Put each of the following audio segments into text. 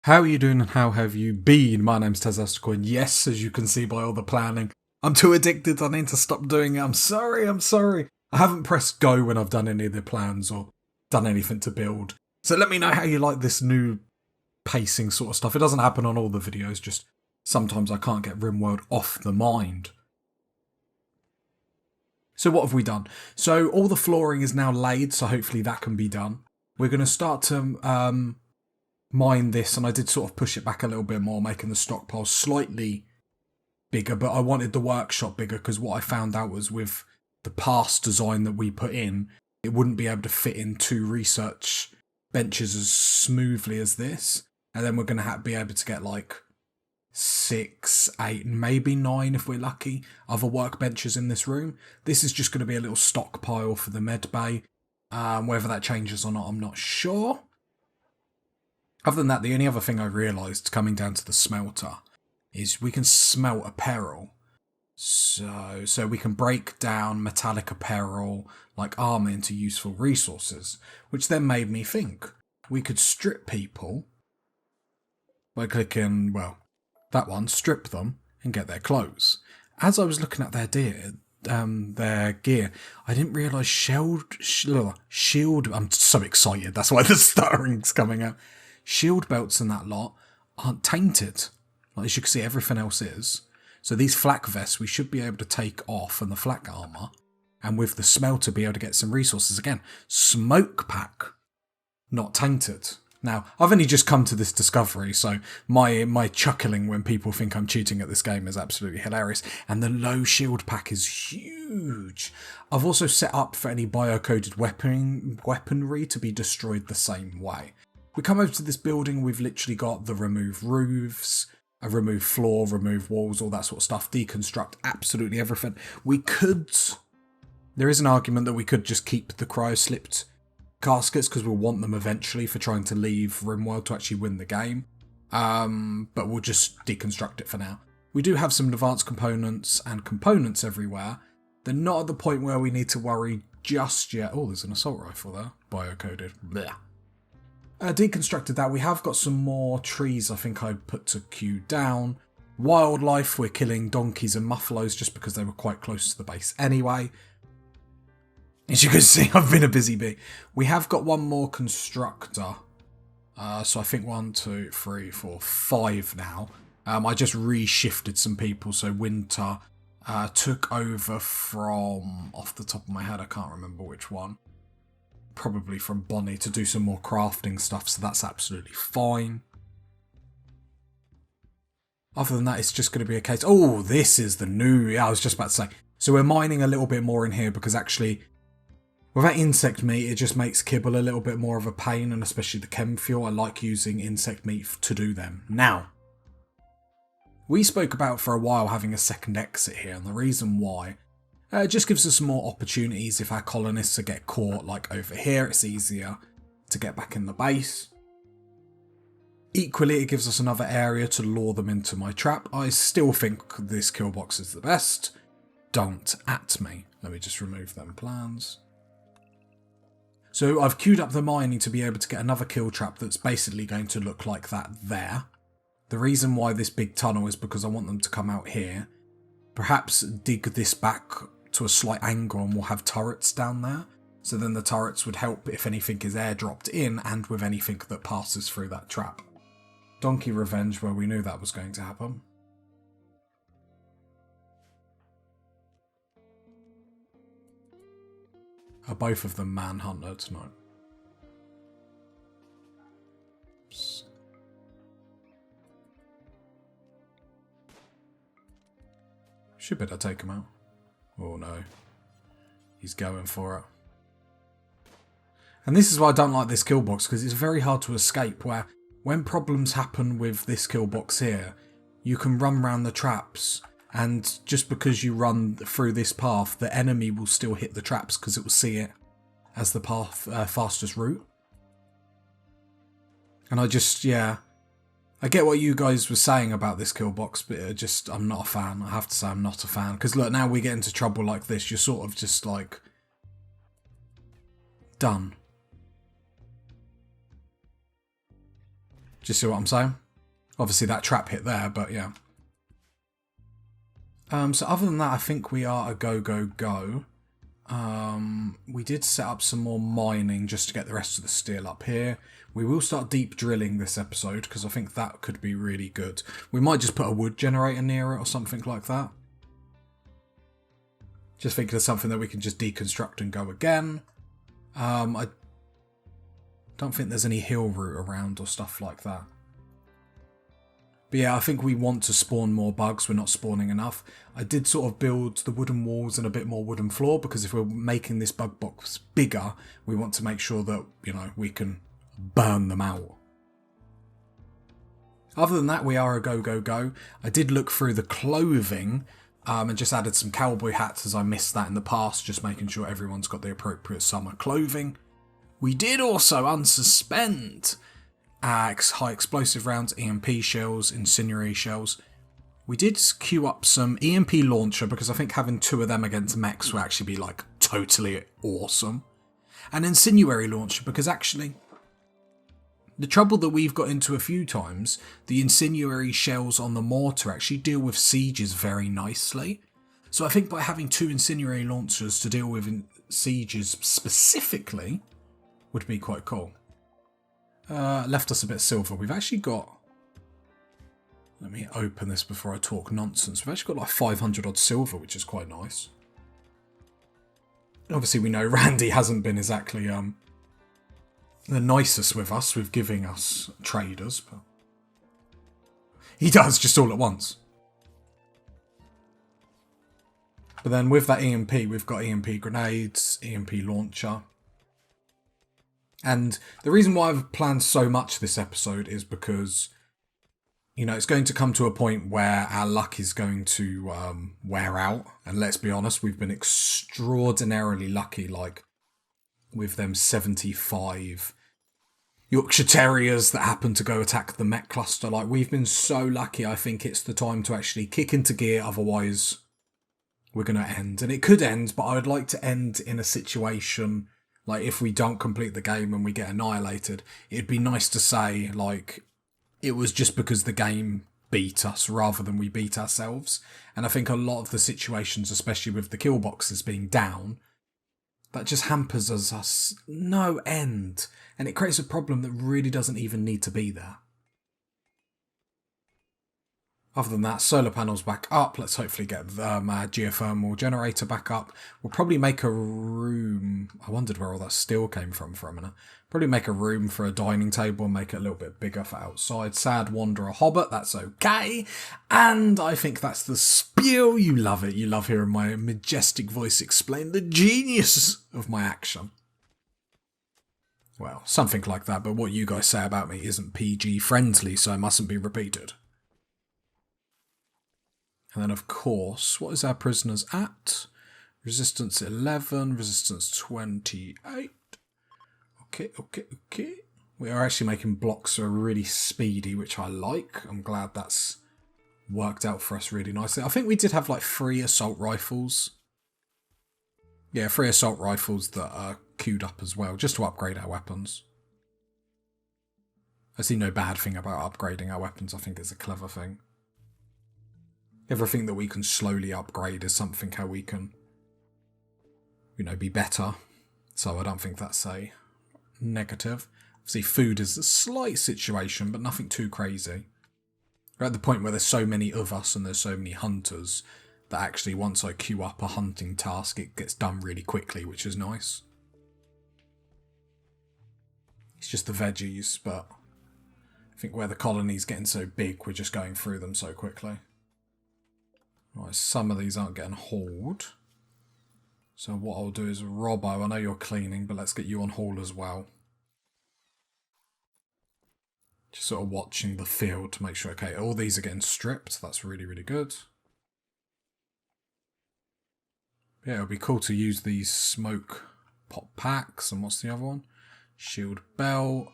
How are you doing and how have you been? My name's Tezasco, and yes, as you can see by all the planning, I'm too addicted, I need to stop doing it. I'm sorry. I haven't pressed go when I've done any of the plans or done anything to build. So let me know how you like this new pacing sort of stuff. It doesn't happen on all the videos, just sometimes I can't get Rimworld off the mind. So what have we done? So all the flooring is now laid, so hopefully that can be done. We're going to start to mine this, and I did sort of push it back a little bit more, making the stockpile slightly bigger, but I wanted the workshop bigger because what I found out was with the past design that we put in, it wouldn't be able to fit in 2 research benches as smoothly as this, and then we're going to be able to get like 6, 8, maybe 9 if we're lucky other workbenches in this room. This is just going to be a little stockpile for the med bay. Whether that changes or not, I'm not sure. Other than that, the only other thing I realised coming down to the smelter is we can smelt apparel. So we can break down metallic apparel like armour into useful resources, which then made me think we could strip people by clicking, well, that one, strip them and get their clothes. As I was looking at their gear, I didn't realise shield. I'm so excited. That's why the stuttering's coming out. Shield belts and that lot aren't tainted. Like, as you can see, everything else is. So these flak vests we should be able to take off, and the flak armour, and with the smelter be able to get some resources again. Smoke pack, not tainted. Now, I've only just come to this discovery, so my chuckling when people think I'm cheating at this game is absolutely hilarious. And the low shield pack is huge. I've also set up for any biocoded weaponry to be destroyed the same way. We come over to this building, we've literally got the remove roofs, a remove floor, remove walls, all that sort of stuff, deconstruct absolutely everything. There is an argument that we could just keep the cryo-slipped caskets because we'll want them eventually for trying to leave Rimworld to actually win the game. But we'll just deconstruct it for now. We do have some advanced components and components everywhere. They're not at the point where we need to worry just yet. Oh, there's an assault rifle there, biocoded. Blech. Deconstructed that. We have got some more trees I think I put to queue down. Wildlife, we're killing donkeys and muffaloes just because they were quite close to the base anyway. As you can see, I've been a busy bee. We have got one more constructor. So I think 1, 2, 3, 4, 5 now. I just reshifted some people. So Winter took over from, off the top of my head, I can't remember which one. Probably from Bonnie to do some more crafting stuff, so that's absolutely fine. Other than that, it's just going to be a case... Oh, this is the new... Yeah, I was just about to say. So we're mining a little bit more in here because actually, without insect meat, it just makes kibble a little bit more of a pain, and especially the chem fuel. I like using insect meat to do them. Now, we spoke about for a while having a second exit here, and the reason why... it just gives us more opportunities if our colonists get caught, like over here, it's easier to get back in the base. Equally, it gives us another area to lure them into my trap. I still think this kill box is the best. Don't at me. Let me just remove them plans. So I've queued up the mining to be able to get another kill trap that's basically going to look like that there. The reason why this big tunnel is because I want them to come out here. Perhaps dig this back to a slight angle and we'll have turrets down there. So then the turrets would help if anything is airdropped in and with anything that passes through that trap. Donkey Revenge, where we knew that was going to happen. Are both of them manhunted tonight? Oops. Should better take him out. Oh no. He's going for it. And this is why I don't like this kill box, because it's very hard to escape, where when problems happen with this kill box here, you can run around the traps, and just because you run through this path, the enemy will still hit the traps because it will see it as the path fastest route. And I just, yeah... I get what you guys were saying about this kill box, but I'm not a fan. I have to say I'm not a fan. Because look, now we get into trouble like this, you're sort of just like... done. Do you see what I'm saying? Obviously that trap hit there, but yeah. So other than that, I think we are a go, go, go. We did set up some more mining just to get the rest of the steel up here. We will start deep drilling this episode because I think that could be really good. We might just put a wood generator near it or something like that. Just thinking of something that we can just deconstruct and go again. I don't think there's any hill route around or stuff like that. But yeah, I think we want to spawn more bugs. We're not spawning enough. I did sort of build the wooden walls and a bit more wooden floor because if we're making this bug box bigger, we want to make sure that, you know, we can burn them out. Other than that, we are a go, go, go. I did look through the clothing and just added some cowboy hats as I missed that in the past, just making sure everyone's got the appropriate summer clothing. We did also unsuspend high explosive rounds, EMP shells, incendiary shells. We did queue up some EMP launcher because I think having 2 of them against mechs will actually be like totally awesome. And incendiary launcher because actually the trouble that we've got into a few times, the incendiary shells on the mortar actually deal with sieges very nicely. So I think by having 2 incendiary launchers to deal with sieges specifically would be quite cool. Left us a bit of silver. We've actually got... Let me open this before I talk nonsense. We've actually got like 500 odd silver, which is quite nice. Obviously we know Randy hasn't been exactly the nicest with us, with giving us traders, but he does just all at once. But then with that EMP, we've got EMP grenades, EMP launcher. And the reason why I've planned so much this episode is because, you know, it's going to come to a point where our luck is going to wear out. And let's be honest, we've been extraordinarily lucky, like with them 75 Yorkshire Terriers that happen to go attack the mech cluster. Like, we've been so lucky. I think it's the time to actually kick into gear, otherwise we're going to end. And it could end, but I would like to end in a situation... Like, if we don't complete the game and we get annihilated, it'd be nice to say, like, it was just because the game beat us rather than we beat ourselves. And I think a lot of the situations, especially with the kill boxes being down, that just hampers us no end. And it creates a problem that really doesn't even need to be there. Other than that, solar panels back up. Let's hopefully get our geothermal generator back up. We'll probably make a room. I wondered where all that steel came from for a minute. Probably make a room for a dining table and make it a little bit bigger for outside. Sad wanderer hobbit, that's okay. And I think that's the spiel. You love it. You love hearing my majestic voice explain the genius of my action. Well, something like that, but what you guys say about me isn't PG friendly, so it mustn't be repeated. And then, of course, what is our prisoners at? Resistance 11, resistance 28. Okay. We are actually making blocks that are really speedy, which I like. I'm glad that's worked out for us really nicely. I think we did have like 3 assault rifles. Yeah, 3 assault rifles that are queued up as well, just to upgrade our weapons. I see no bad thing about upgrading our weapons. I think it's a clever thing. Everything that we can slowly upgrade is something how we can, you know, be better. So I don't think that's a negative. Obviously, food is a slight situation, but nothing too crazy. We're at the point where there's so many of us and there's so many hunters that actually once I queue up a hunting task, it gets done really quickly, which is nice. It's just the veggies, but I think where the colony's getting so big, we're just going through them so quickly. Right, some of these aren't getting hauled. So what I'll do is, Robbo, I know you're cleaning, but let's get you on haul as well. Just sort of watching the field to make sure, okay, all these are getting stripped. That's really, really good. Yeah, it'll be cool to use these smoke pop packs. And what's the other one? Shield belt.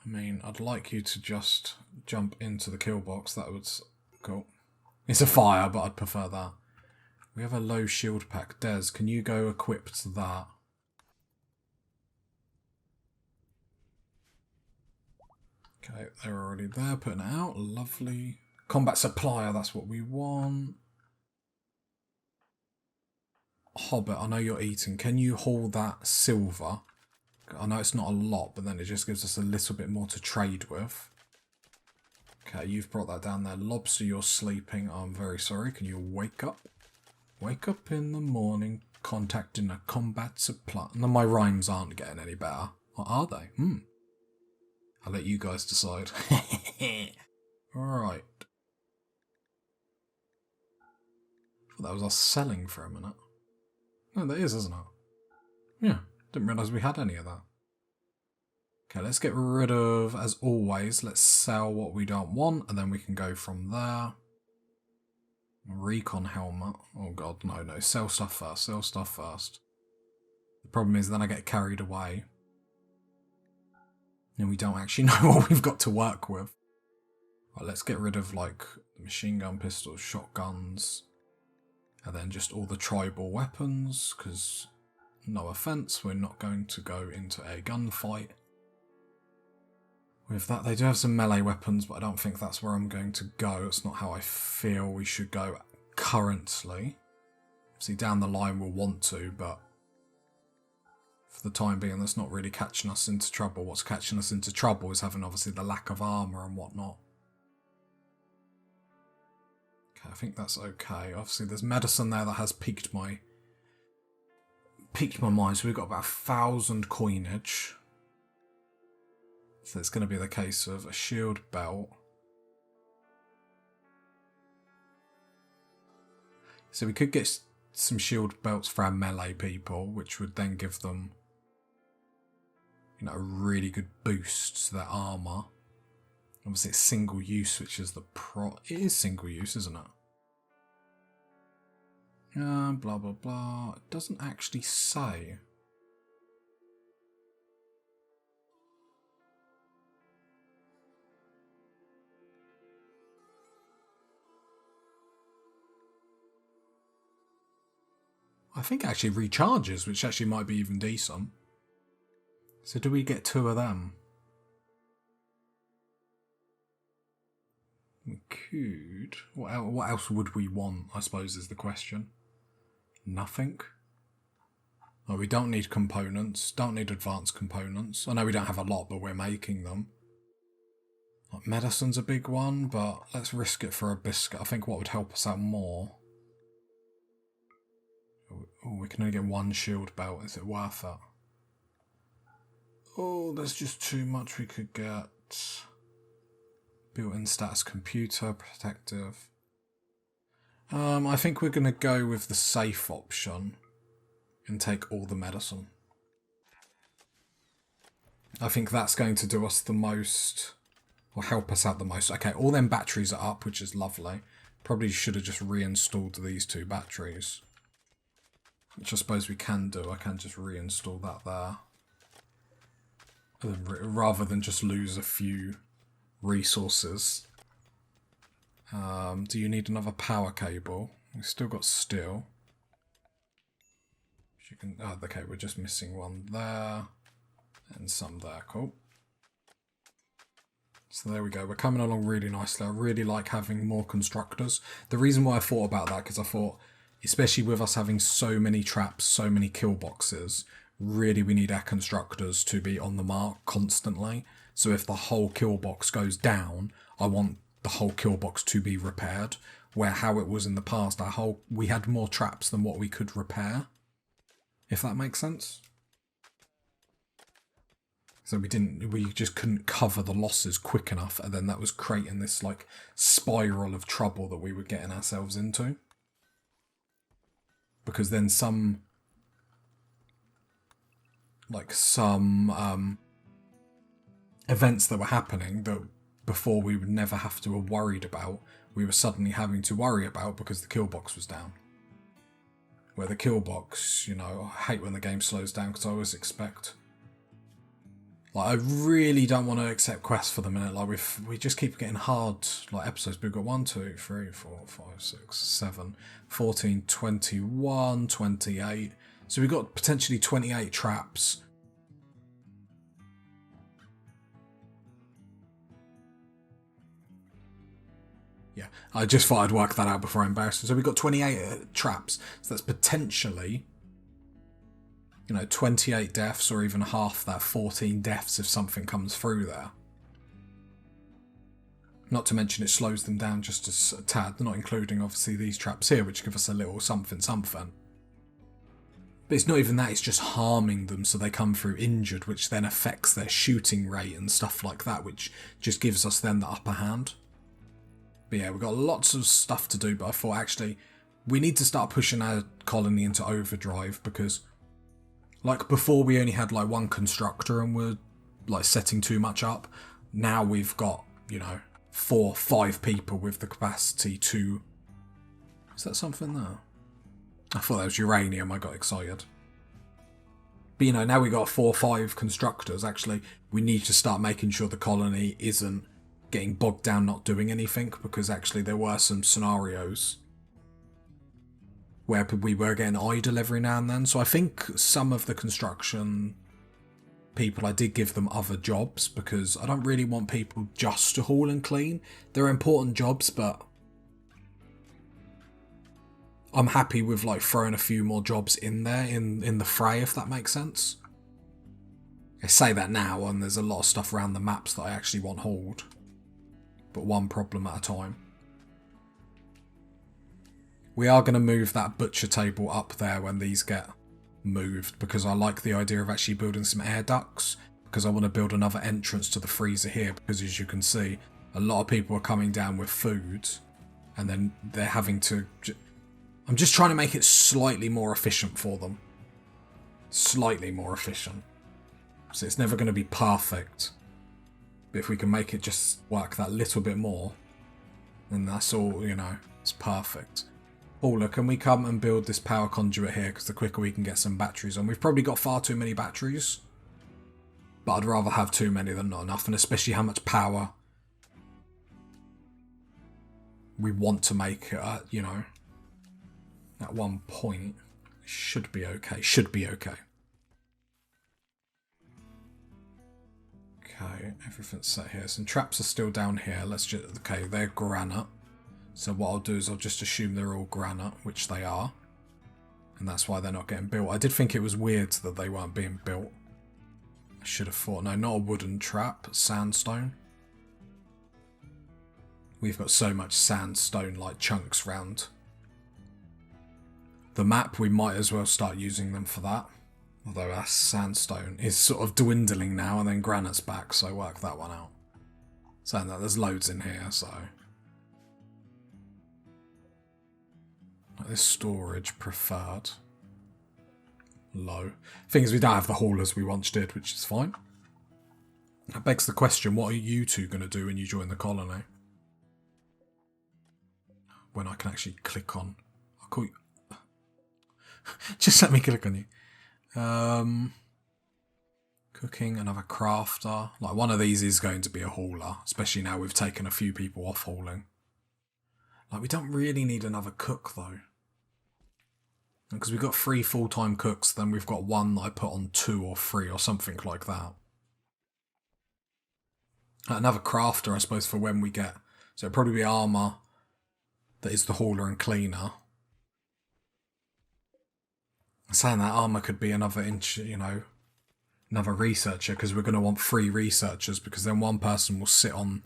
I mean, I'd like you to just jump into the kill box. That was cool. It's a fire, but I'd prefer that. We have a low shield pack. Des, can you go equip to that? Okay, they're already there, putting it out. Lovely. Combat supplier, that's what we want. Hobbit, I know you're eating. Can you haul that silver? I know it's not a lot, but then it just gives us a little bit more to trade with. Okay, you've brought that down there. Lobster, you're sleeping. I'm very sorry. Can you wake up? Wake up in the morning, contacting a combat supply. No, my rhymes aren't getting any better. Or are they? I'll let you guys decide. Right. That was us selling for a minute. No, that is, isn't it? Yeah, didn't realise we had any of that. Okay, let's get rid of, as always, let's sell what we don't want, and then we can go from there. Recon helmet. Oh god, no, sell stuff first, sell stuff first. The problem is then I get carried away. And we don't actually know what we've got to work with. Right, let's get rid of, like, machine gun pistols, shotguns, and then just all the tribal weapons, because, no offence, we're not going to go into a gunfight. With that, they do have some melee weapons, but I don't think that's where I'm going to go. It's not how I feel we should go currently. See, down the line we'll want to, but for the time being, that's not really catching us into trouble. What's catching us into trouble is having, obviously, the lack of armour and whatnot. Okay, I think that's okay. Obviously, there's medicine there that has piqued my mind. So we've got about 1,000 coinage. So it's going to be the case of a shield belt. So we could get some shield belts for our melee people, which would then give them, you know, a really good boost to their armour. Obviously it's single use, which is the it is single use, isn't it? Blah blah blah. It doesn't actually say. I think it actually recharges, which actually might be even decent. So do we get 2 of them? We could. What else would we want, I suppose, is the question. Nothing? Oh, we don't need components. Don't need advanced components. I know we don't have a lot, but we're making them. Like, medicine's a big one, but let's risk it for a biscuit. I think what would help us out more... Oh, we can only get 1 shield belt. Is it worth it? Oh, there's just too much we could get. Built-in status computer, protective. I think we're going to go with the safe option and take all the medicine. I think that's going to do us the most, or help us out the most. Okay, all them batteries are up, which is lovely. Probably should have just reinstalled these 2 batteries. Which I suppose we can do. I can just reinstall that there. Rather than just lose a few resources. Do you need another power cable? We've still got steel. You can, oh, okay, we're just missing 1 there. And some there, cool. So there we go, we're coming along really nicely. I really like having more constructors. The reason why I thought about that, because I thought, especially with us having so many traps, so many kill boxes, really we need our constructors to be on the mark constantly. So if the whole kill box goes down, I want the whole kill box to be repaired. Where how it was in the past, we had more traps than what we could repair. If that makes sense. So we just couldn't cover the losses quick enough, and then that was creating this like spiral of trouble that we were getting ourselves into. Because then some events that were happening that before we would never have to have worried about, we were suddenly having to worry about because the kill box was down. Where the kill box, you know, I hate when the game slows down because I always expect... Like, I really don't want to accept quests for the minute. Like, we just keep getting hard, like, episodes. We've got 1, 2, 3, 4, 5, 6, 7, 14, 21, 28. So we've got potentially 28 traps. Yeah, I just thought I'd work that out before I embarrassed you. So we've got 28 traps. So that's potentially, 28 deaths, or even half that, 14 deaths if something comes through there. Not to mention it slows them down just a tad, not including obviously these traps here, which give us a little something. But it's not even that, it's just harming them so they come through injured, which then affects their shooting rate and stuff like that, which just gives us then the upper hand. But yeah, we've got lots of stuff to do, but I thought actually we need to start pushing our colony into overdrive, because like before we only had like one constructor and we're like setting too much up. Now we've got, 4, 5 people with the capacity to... Is that something there? I thought that was uranium, I got excited. But now we got 4 or 5 constructors. Actually, we need to start making sure the colony isn't getting bogged down not doing anything, because actually there were some scenarios where we were getting idle every now and then. So I think some of the construction people, I did give them other jobs, because I don't really want people just to haul and clean. They're important jobs, but I'm happy with like throwing a few more jobs in there in the fray, if that makes sense. I say that now, and there's a lot of stuff around the maps that I actually want hauled, but one problem at a time. We are going to move that butcher table up there when these get moved, because I like the idea of actually building some air ducts, because I want to build another entrance to the freezer here, because as you can see, a lot of people are coming down with food, and then they're having to... I'm just trying to make it slightly more efficient for them. Slightly more efficient. So it's never going to be perfect, but if we can make it just work that little bit more, then that's all, it's perfect. Paula, can we come and build this power conduit here, because the quicker we can get some batteries on. We've probably got far too many batteries, but I'd rather have too many than not enough, and especially how much power we want to make it at, at one point. Should be okay. Okay, everything's set here. Some traps are still down here. Okay, they're granite. So what I'll do is I'll just assume they're all granite, which they are. And that's why they're not getting built. I did think it was weird that they weren't being built. I should have thought. No, not a wooden trap. Sandstone. We've got so much sandstone like chunks round the map, we might as well start using them for that. Although our sandstone is sort of dwindling now, and then granite's back, so work that one out. Saying that, there's loads in here, so... Like this storage preferred. Low. Thing is, we don't have the haulers we once did, which is fine. That begs the question, what are you two going to do when you join the colony? When I can actually click on... I'll call you... Just let me click on you. Cooking, another crafter. Like, one of these is going to be a hauler, especially now we've taken a few people off hauling. Like, we don't really need another cook, though. Because we've got 3 full-time cooks, then we've got one that I put on 2 or 3 or something like that. Another crafter, I suppose, for when we get... So it'll probably be armour that is the hauler and cleaner. Saying that, armour could be another another researcher, because we're going to want 3 researchers, because then one person will sit on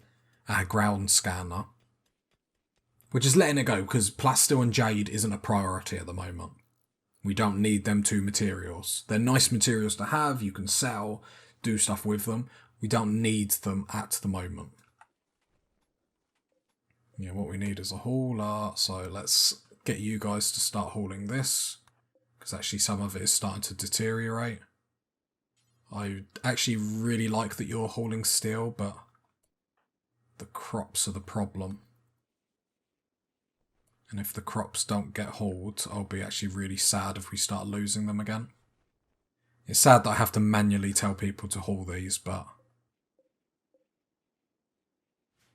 our ground scanner. We're just letting it go, because Plastil and Jade isn't a priority at the moment. We don't need them 2 materials. They're nice materials to have, you can sell, do stuff with them. We don't need them at the moment. Yeah, what we need is a hauler, so let's get you guys to start hauling this. Because actually some of it is starting to deteriorate. I actually really like that you're hauling steel, but the crops are the problem. And if the crops don't get hauled, I'll be actually really sad if we start losing them again. It's sad that I have to manually tell people to haul these, but...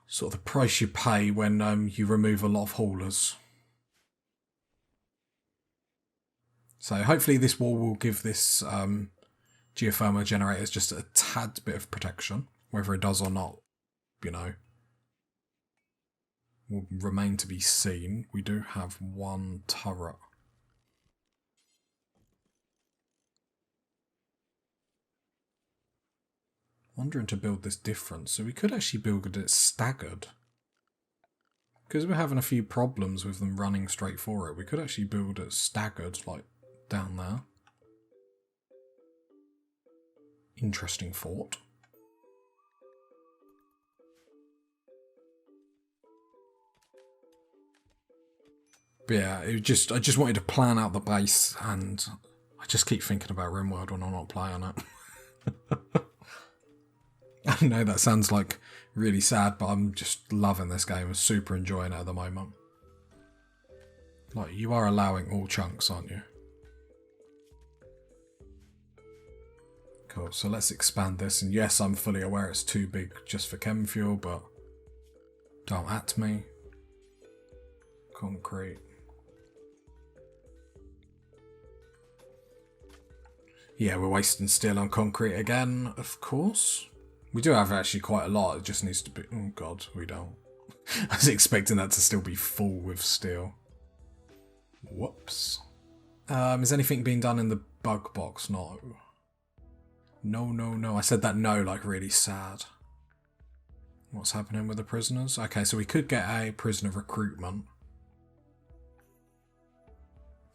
sort of the price you pay when you remove a lot of haulers. So hopefully this wall will give this geothermal generators just a tad bit of protection. Whether it does or not, will remain to be seen. We do have one turret. Wondering to build this different, so we could actually build it staggered. Because we're having a few problems with them running straight for it, we could actually build it staggered, like down there. Interesting thought. But yeah, I just wanted to plan out the base, and I just keep thinking about Rimworld when I'm not playing it. I know that sounds like really sad, but I'm just loving this game. I'm super enjoying it at the moment. Like, you are allowing all chunks, aren't you? Cool, so let's expand this. And yes, I'm fully aware it's too big just for chem fuel, but don't at me. Concrete. Yeah, we're wasting steel on concrete again, of course. We do have actually quite a lot, it just needs to be... Oh god, we don't. I was expecting that to still be full with steel. Whoops. Is anything being done in the bug box? No. No. I said that no like really sad. What's happening with the prisoners? Okay, so we could get a prisoner recruitment.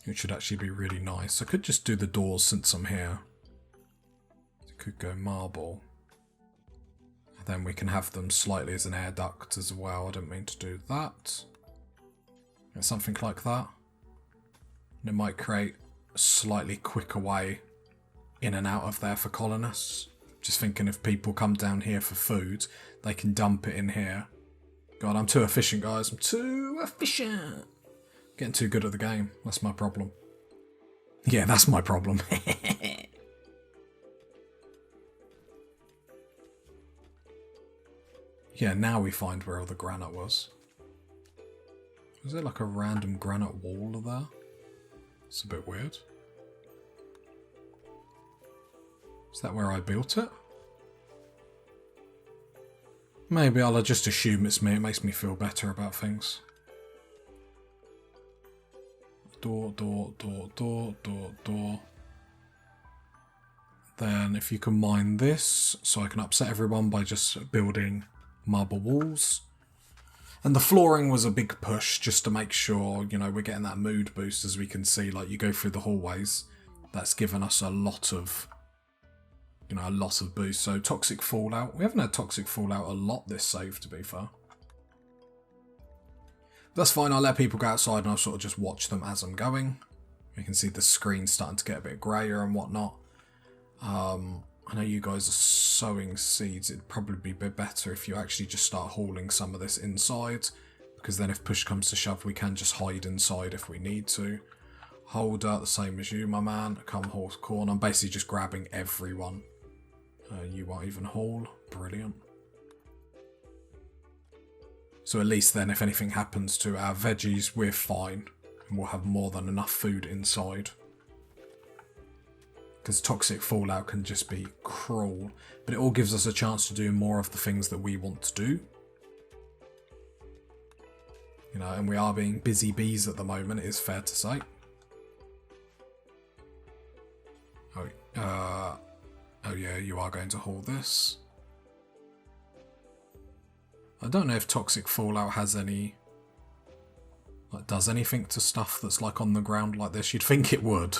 It should actually be really nice. I could just do the doors since I'm here. I could go marble. And then we can have them slightly as an air duct as well. I didn't mean to do that. Something like that. And it might create a slightly quicker way in and out of there for colonists. Just thinking if people come down here for food, they can dump it in here. God, I'm too efficient, guys. I'm too efficient. Getting too good at the game. That's my problem. Yeah, that's my problem. Yeah, now we find where all the granite was. Was there like a random granite wall there? It's a bit weird. Is that where I built it? Maybe I'll just assume it's me. It makes me feel better about things. Door. Then if you can mine this, so I can upset everyone by just building marble walls. And the flooring was a big push just to make sure, you know, we're getting that mood boost. As we can see, like you go through the hallways, that's given us a lot of, you know, a lot of boost. So toxic fallout. We haven't had toxic fallout a lot this save, to be fair. That's fine, I'll let people go outside and I'll sort of just watch them as I'm going. You can see the screen starting to get a bit greyer and whatnot. I know you guys are sowing seeds. It'd probably be a bit better if you actually just start hauling some of this inside, because then if push comes to shove, we can just hide inside if we need to. Holder, the same as you, my man. Come horse corn. I'm basically just grabbing everyone. You won't even haul. Brilliant. So at least then, if anything happens to our veggies, we're fine. And we'll have more than enough food inside. Because toxic fallout can just be cruel. But it all gives us a chance to do more of the things that we want to do. You know, and we are being busy bees at the moment, it is fair to say. Oh yeah, you are going to haul this. I don't know if toxic fallout has any... like, does anything to stuff that's like on the ground like this. You'd think it would.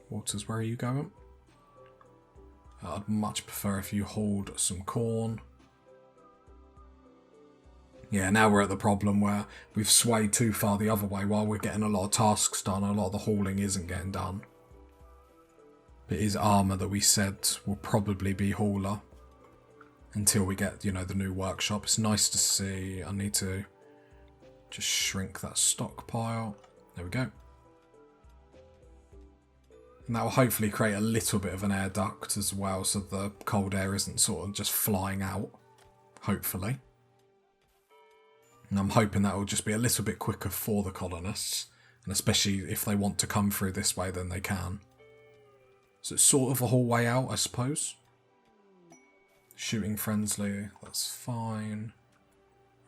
Waters, where are you going? I'd much prefer if you hauled some corn. Yeah, now we're at the problem where we've swayed too far the other way. While we're getting a lot of tasks done, a lot of the hauling isn't getting done. It is armour that we said will probably be hauler until we get, you know, the new workshop. It's nice to see. I need to just shrink that stockpile. There we go. And that will hopefully create a little bit of an air duct as well, so the cold air isn't sort of just flying out. Hopefully. And I'm hoping that will just be a little bit quicker for the colonists. And especially if they want to come through this way, then they can. So it's sort of a whole way out, I suppose. Shooting friendly, that's fine.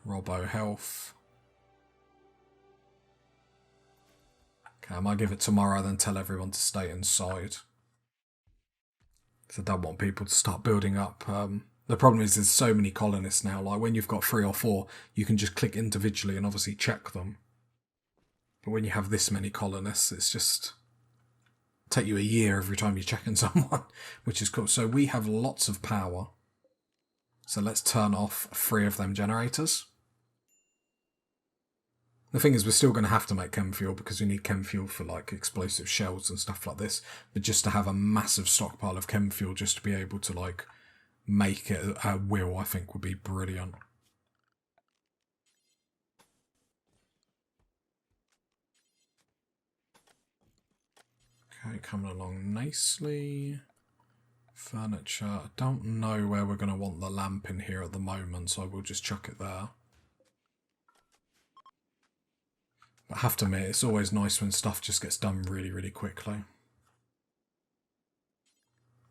Robo health. Okay, I might give it tomorrow, then tell everyone to stay inside. Because I don't want people to start building up. The problem is there's so many colonists now. Like when you've got 3 or 4, you can just click individually and obviously check them. But when you have this many colonists, it's just take you a year every time you're checking someone, which is cool. So we have lots of power. So let's turn off 3 of them generators. The thing is, we're still going to have to make chem fuel because we need chem fuel for like explosive shells and stuff like this. But just to have a massive stockpile of chem fuel just to be able to like make it at will, I think would be brilliant. Okay, coming along nicely. Furniture. I don't know where we're going to want the lamp in here at the moment, so I will just chuck it there. I have to admit, it's always nice when stuff just gets done really, really quickly.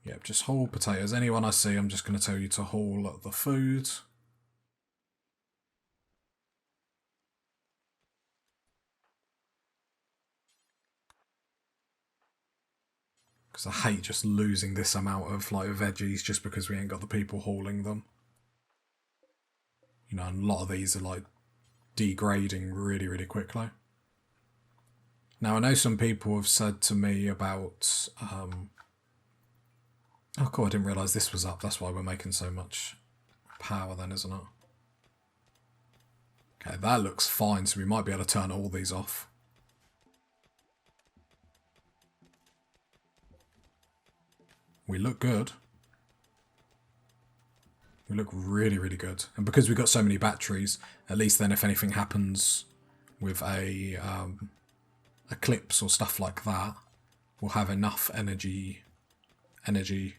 Yep, just haul potatoes. Anyone I see, I'm just going to tell you to haul the food. Because I hate just losing this amount of like veggies just because we ain't got the people hauling them. You know, and a lot of these are like degrading really, really quickly. Now, I know some people have said to me about... oh, cool, I didn't realise this was up. That's why we're making so much power then, isn't it? Okay, that looks fine, so we might be able to turn all these off. We look good. We look really, really good. And because we've got so many batteries, at least then if anything happens with a... eclipse or stuff like that, will have enough energy,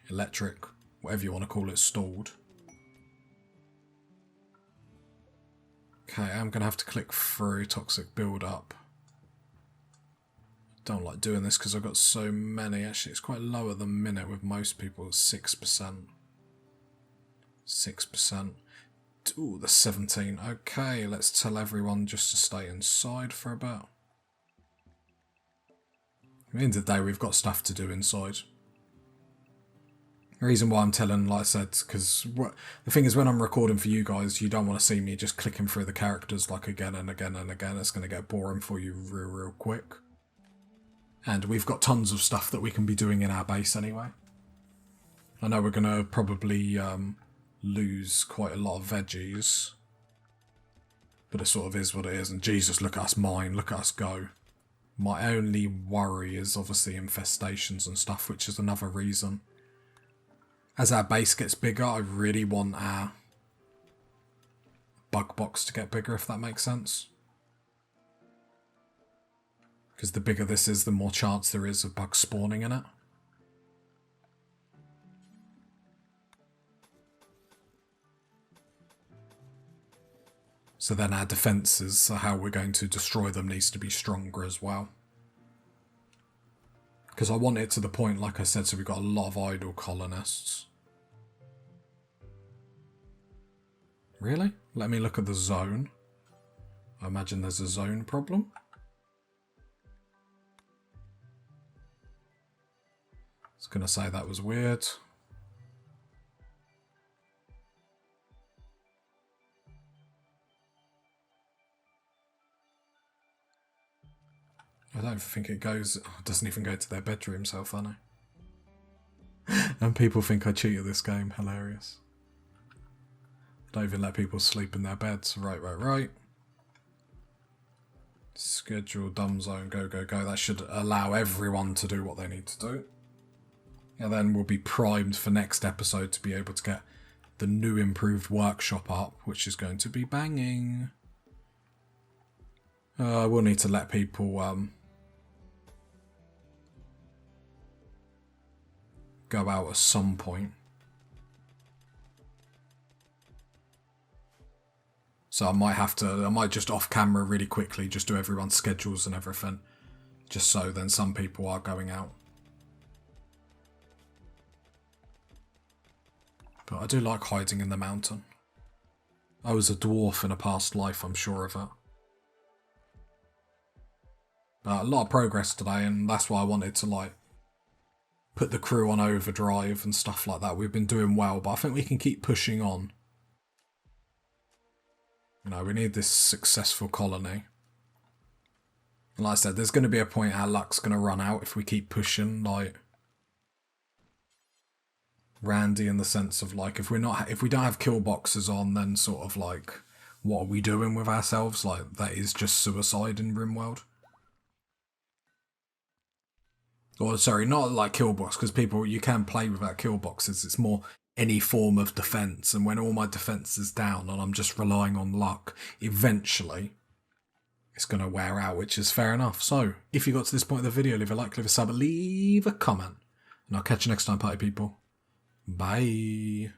electric, whatever you want to call it, stored. Okay, I'm going to have to click through toxic build-up. Don't like doing this because I've got so many. Actually, it's quite low at the minute with most people. It's 6%. 6%. Ooh, the 17. Okay, let's tell everyone just to stay inside for a bit. At the end of the day, we've got stuff to do inside. The reason why I'm telling, like I said, because the thing is when I'm recording for you guys, you don't want to see me just clicking through the characters like again and again and again. It's going to get boring for you real, real quick. And we've got tons of stuff that we can be doing in our base anyway. I know we're going to probably lose quite a lot of veggies. But it sort of is what it is. And Jesus, look at us mine, look at us go. My only worry is obviously infestations and stuff, which is another reason. As our base gets bigger, I really want our bug box to get bigger, if that makes sense. Because the bigger this is, the more chance there is of bugs spawning in it. So then our defences, how we're going to destroy them, needs to be stronger as well. Because I want it to the point, like I said, so we've got a lot of idle colonists. Really? Let me look at the zone. I imagine there's a zone problem. I was going to say that was weird. I don't think it goes... Oh, it doesn't even go to their bedroom, so funny. And people think I cheat at this game. Hilarious. Don't even let people sleep in their beds. Right. Schedule, dumb zone, go. That should allow everyone to do what they need to do. And then we'll be primed for next episode to be able to get the new improved workshop up, which is going to be banging. We'll need to let people... go out at some point. So I might just off camera really quickly just do everyone's schedules and everything. Just so then some people are going out. But I do like hiding in the mountain. I was a dwarf in a past life, I'm sure of it. A lot of progress today, and that's why I wanted to like put the crew on overdrive and stuff like that. We've been doing well, but I think we can keep pushing on. You know, we need this successful colony. And like I said, there's going to be a point our luck's going to run out if we keep pushing, like Randy, in the sense of like if we don't have kill boxes on, then sort of like what are we doing with ourselves? Like that is just suicide in Rimworld. Or sorry, not like kill box, because people, you can play without kill boxes. It's more any form of defense, and when all my defense is down and I'm just relying on luck, eventually it's going to wear out, which is fair enough. So if you got to this point of the video, leave a like, leave a sub, leave a comment, and I'll catch you next time, party people. Bye.